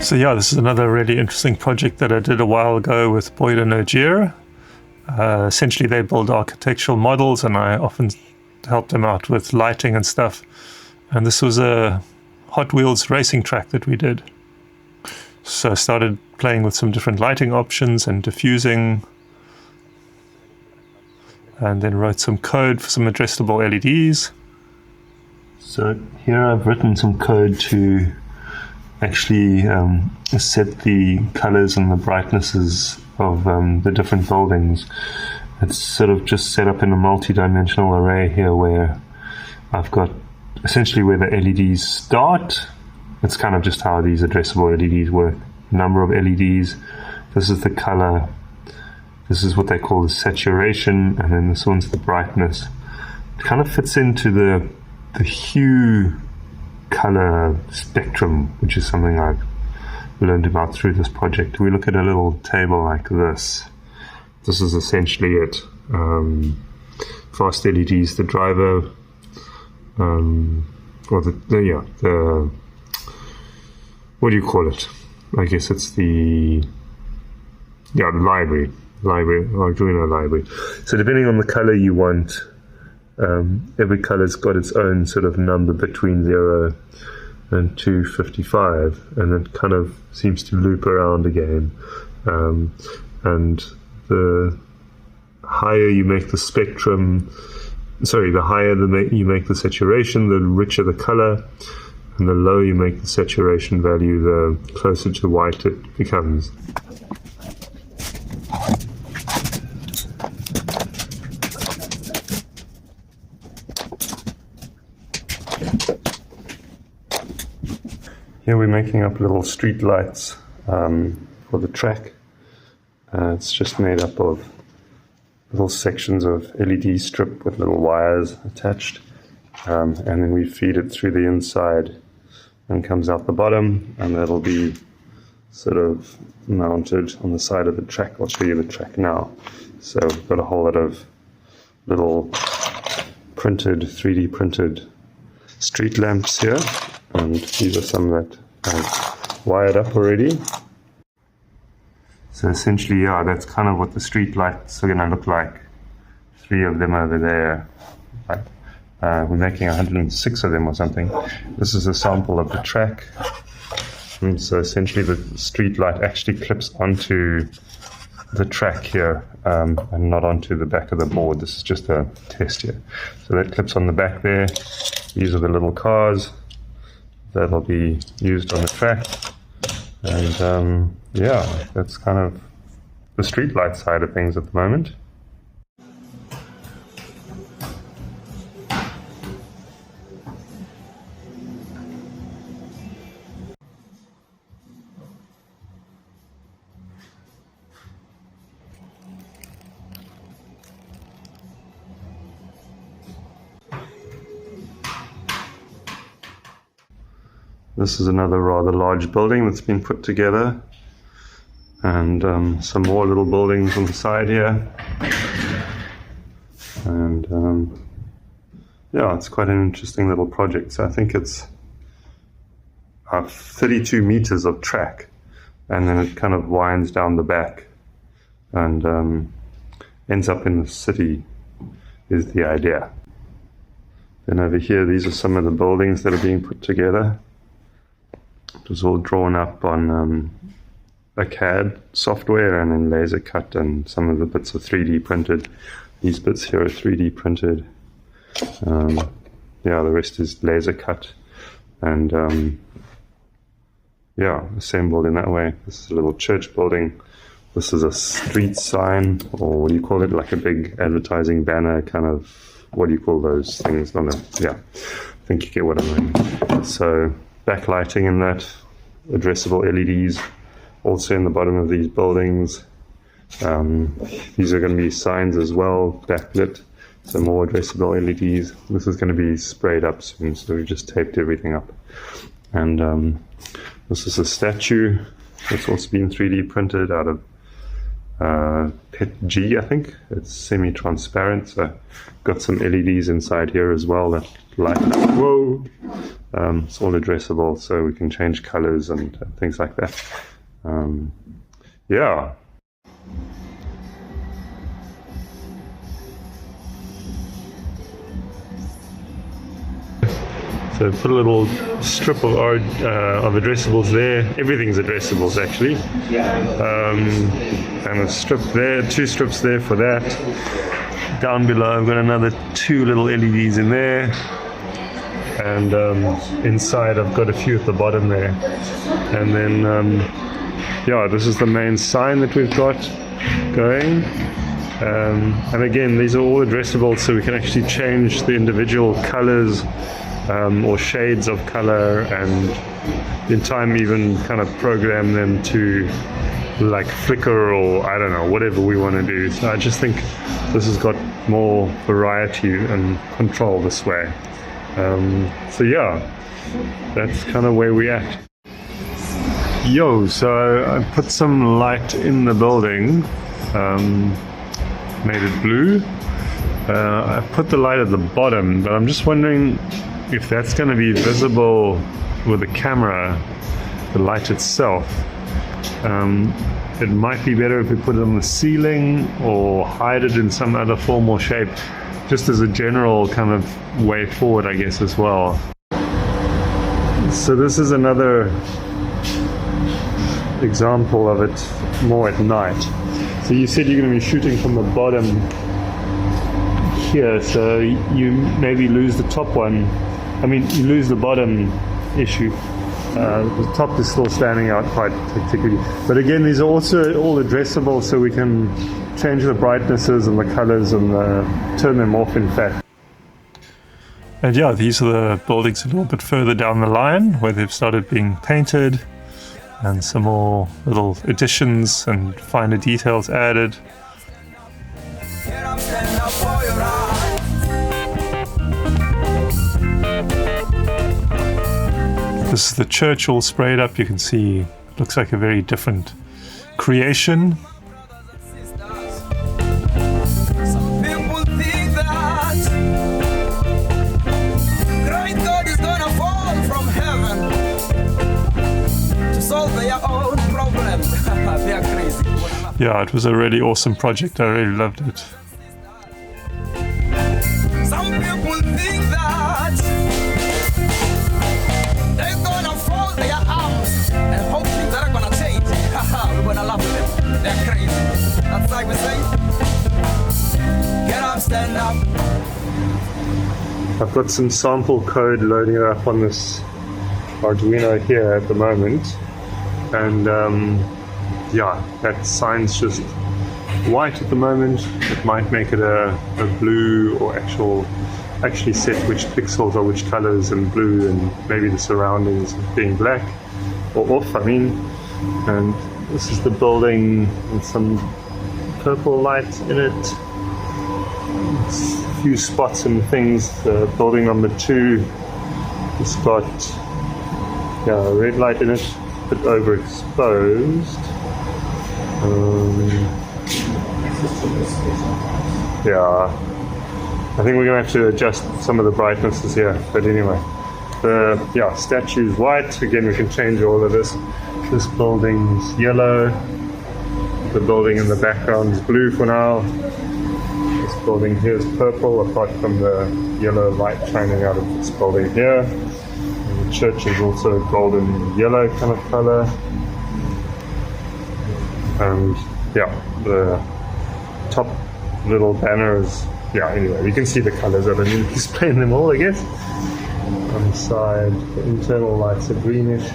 So yeah, this is another really interesting project that I did a while ago with Boyd and Ogier. Essentially they build architectural models and I often help them out with lighting and stuff. And this was a Hot Wheels racing track that we did. So I started playing with some different lighting options and diffusing, and then wrote some code for some addressable LEDs. So here I've written some code to actually set the colors and the brightnesses of the different buildings. It's sort of just set up in a multi-dimensional array here where I've got essentially where the LEDs start. It's kind of just how these addressable LEDs work. Number of LEDs, this is the color, this is what they call the saturation, and then this one's the brightness. It kind of fits into the hue color spectrum, which is something I've learned about through this project. We look at a little table like this. This is essentially it. Fast LEDs, the driver, or the what do you call it? I guess it's the library, Arduino library. So depending on the color you want, every color's got its own sort of number between 0 and 255, and it kind of seems to loop around again. And the higher you make the spectrum, the higher you make the saturation, the richer the color, and the lower you make the saturation value, the closer to white it becomes. Here we're making up little street lights for the track. It's just made up of little sections of LED strip with little wires attached, and then we feed it through the inside and comes out the bottom, and that'll be sort of mounted on the side of the track. I'll show you the track now. So we've got a whole lot of little 3D printed street lamps here, and these are some that I've wired up already. So essentially, yeah, that's kind of what the street lights are going to look like. 3 of them over there. We're making 106 of them or something. This is a sample of the track. And so essentially the street light actually clips onto the track here, and not onto the back of the board. This is just a test here. So that clips on the back there. These are the little cars that'll be used on the track. And yeah, that's kind of the street light side of things at the moment. This is another rather large building that's been put together, and some more little buildings on the side here. And yeah, it's quite an interesting little project. So I think it's 32 meters of track, and then it kind of winds down the back and ends up in the city is the idea. Then over here, these are some of the buildings that are being put together. It was all drawn up on a CAD software and then laser cut, and some of the bits are 3D printed. These bits here are 3D printed. Yeah, the rest is laser cut and yeah, assembled in that way. This is a little church building. This is a street sign, or what do you call it? Like a big advertising banner, kind of, what do you call those things? Yeah, I think you get what I mean. So backlighting in that, addressable LEDs also in the bottom of these buildings. These are going to be signs as well, backlit, so more addressable LEDs. This is going to be sprayed up soon, so we just taped everything up. And this is a statue that's also been 3D printed out of PETG, I think. It's semi-transparent, so got some LEDs inside here as well that light up. Whoa! It's all addressable, so we can change colors and things like that. Yeah. So put a little strip of addressables there. Everything's addressables actually. And a strip there, 2 strips there for that. Down below I've got another 2 little LEDs in there. And inside I've got a few at the bottom there. And then, yeah, this is the main sign that we've got going. And again, these are all addressable, so we can actually change the individual colors or shades of color, and in time even kind of program them to like flicker or I don't know, whatever we want to do. So I just think this has got more variety and control this way. So yeah, that's kind of where we're at. Yo, so I put some light in the building, made it blue. I put the light at the bottom, but I'm just wondering if that's going to be visible with the camera, the light itself. It might be better if we put it on the ceiling or hide it in some other form or shape, just as a general kind of way forward, I guess, as well. So this is another example of it more at night. So you said you're going to be shooting from the bottom here, so you maybe lose the top one. I mean, you lose the bottom issue. The top is still standing out quite particularly. But again, these are also all addressable, so we can change the brightnesses and the colors and turn them off, in fact. And yeah, these are the buildings a little bit further down the line where they've started being painted and some more little additions and finer details added. This is the church all sprayed up. You can see it looks like a very different creation. Some people think that great God is gonna fall from heaven to solve their own problems. They are crazy. Yeah, it was a really awesome project. I really loved it. Some people think that they're gonna fold their arms and hope things are gonna change. We're gonna laugh at them. They're crazy. That's like we say. Get up, stand up. I've got some sample code loading it up on this Arduino here at the moment. And yeah, that sign's just white at the moment. It might make it a blue, or actually set which pixels are which colors and blue, and maybe the surroundings being black or off, I mean. And this is the building with some purple light in it. It's a few spots and things. Building number 2, it's got a red light in it, a bit overexposed. Yeah, I think we're going to have to adjust some of the brightnesses here, but anyway, the statue's white. Again, we can change all of this. This building's yellow, the building in the background is blue for now. This building here is purple, apart from the yellow light shining out of this building here. And the church is also golden yellow kind of color. And yeah, the top little banner is, anyway, you can see the colors. I don't need to explain them all, I guess. On the side, the internal lights are greenish.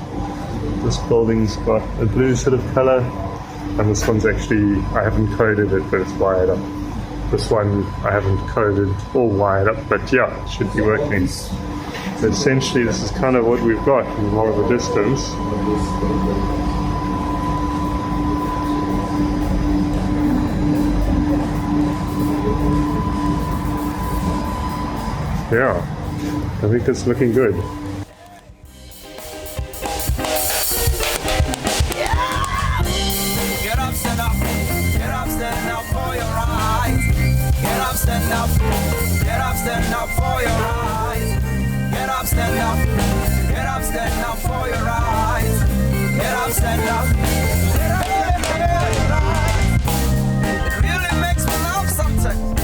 This building's got a blue sort of color, and this one's actually, I haven't coded it, but it's wired up. This one I haven't coded or wired up, but yeah, it should be working. So essentially this is kind of what we've got in more of a distance. Yeah, I think it's looking good. Get up, stand up. Get up, stand up for your rights. Get up, stand up. Get up, stand up for your rights. Get stand up. Get up, stand up for your rights. Get up, stand up. Get up, stand up for your rights. It really makes me laugh sometimes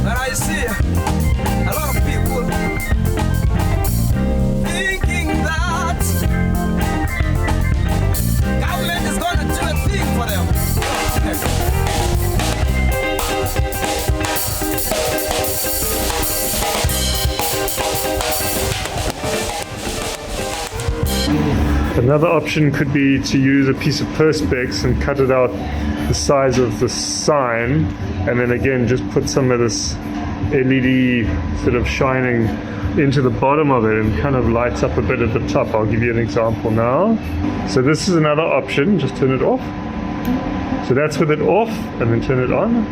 when I see a lot of people thinking that government is going to do a thing for them. Another option could be to use a piece of perspex and cut it out the size of the sign, and then again just put some of this LED sort of shining into the bottom of it and kind of lights up a bit at the top. I'll give you an example now. So this is another option, just turn it off. So that's with it off, and then turn it on.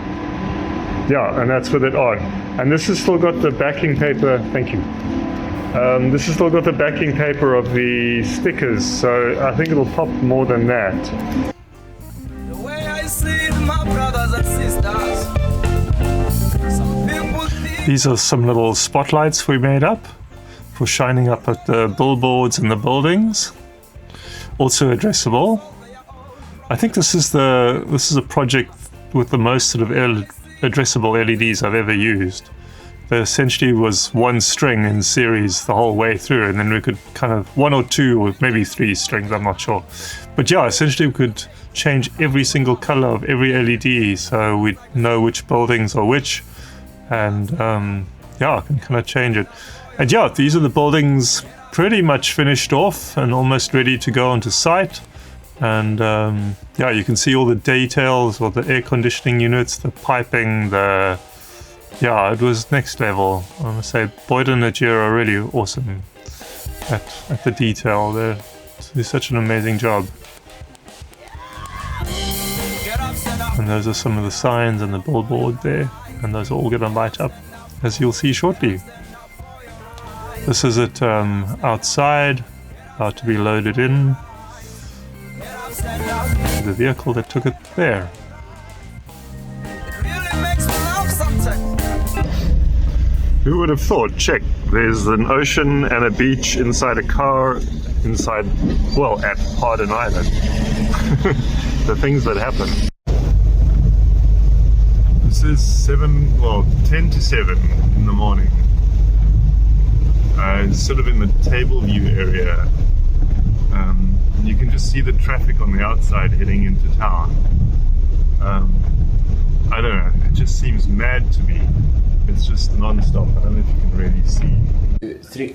Yeah, and that's with it on. And this has still got the backing paper, thank you. This has still got the backing paper of the stickers, so I think it'll pop more than that. The way I see it, my brothers and sisters, some people think These are some little spotlights we made up for shining up at the billboards and the buildings. Also addressable. I think this is a project with the most sort of addressable LEDs I've ever used. There essentially was one string in series the whole way through, and then we could kind of one or two or maybe three strings, I'm not sure. But yeah, essentially we could change every single color of every LED, so we'd know which buildings are which, and yeah, I can kind of change it. And yeah, these are the buildings pretty much finished off and almost ready to go onto site. And yeah, you can see all the details, all the air conditioning units, the piping, yeah, it was next level. I must say, Boyd and Ogier are really awesome at the detail. They do such an amazing job. And those are some of the signs and the billboard there, and those are all going to light up, as you'll see shortly. This is it outside, about to be loaded in. The vehicle that took it there. Who would have thought? Check. There's an ocean and a beach inside a car, well, at Harden Island. The things that happen. This is 10 to 7 in the morning. It's sort of in the table view area. And you can just see the traffic on the outside heading into town. I don't know, it just seems mad to me. It's just non-stop. I don't know if you can really see. 2, 3.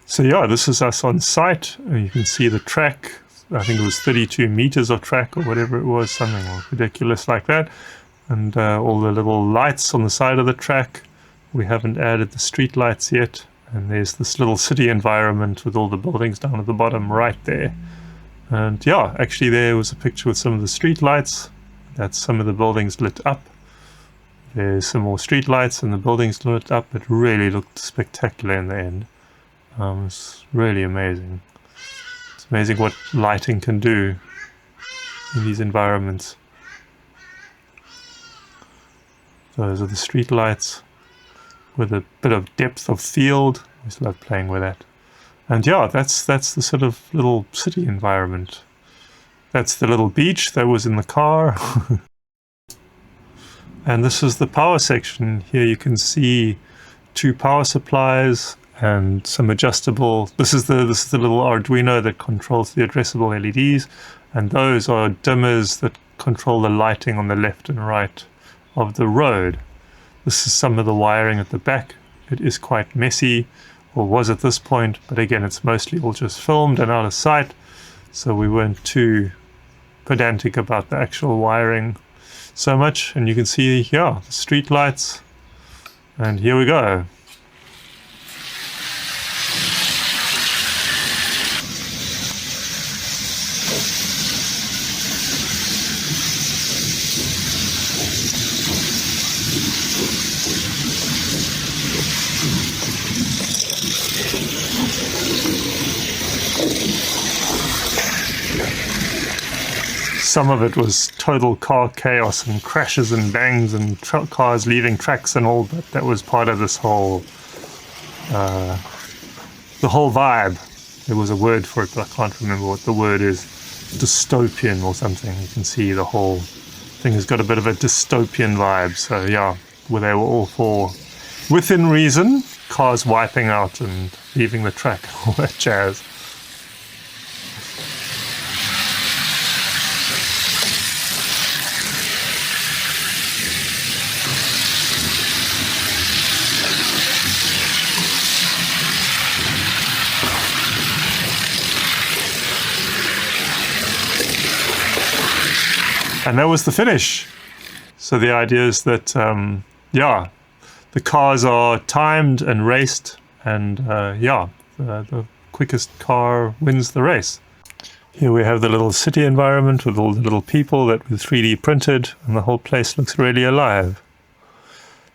So yeah, this is us on site. You can see the track. I think it was 32 meters of track or whatever it was, something ridiculous like that. And all the little lights on the side of the track. We haven't added the street lights yet. And there's this little city environment with all the buildings down at the bottom right there. And yeah, actually there was a picture with some of the street lights. That's some of the buildings lit up. There's some more street lights and the buildings lit up. It really looked spectacular in the end. It's really amazing. It's amazing what lighting can do in these environments. Those are the street lights with a bit of depth of field. I just love playing with that. And yeah, that's the sort of little city environment. That's the little beach that was in the car. And this is the power section. Here you can see 2 power supplies and some adjustable. This is the little Arduino that controls the addressable LEDs, and those are dimmers that control the lighting on the left and right of the road. This is some of the wiring at the back. It is quite messy, or was at this point, but again it's mostly all just filmed and out of sight, so we weren't too pedantic about the actual wiring so much. And you can see here the street lights, and here we go. some of it was total car chaos and crashes and bangs and cars leaving tracks and all, but that was part of this whole, the whole vibe. There was a word for it, but I can't remember what the word is. Dystopian or something. You can see the whole thing has got a bit of a dystopian vibe. So yeah, where they were all for, within reason, cars wiping out and leaving the track, all that jazz. And that was the finish. So the idea is that, yeah, the cars are timed and raced, and yeah, the quickest car wins the race. Here we have the little city environment with all the little people that were 3D printed, and the whole place looks really alive.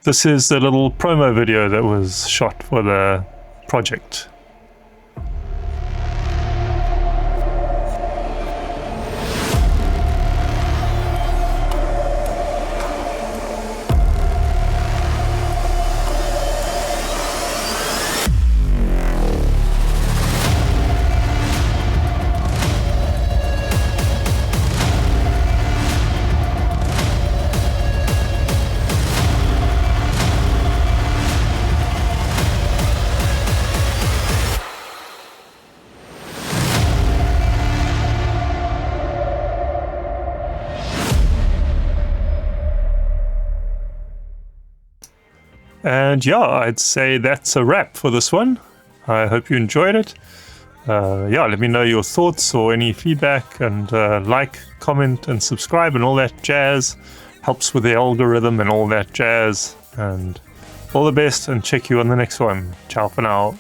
This is the little promo video that was shot for the project. And yeah, I'd say that's a wrap for this one. I hope you enjoyed it. Yeah, let me know your thoughts or any feedback, and like, comment and subscribe and all that jazz. Helps with the algorithm and all that jazz. And all the best, and check you on the next one. Ciao for now.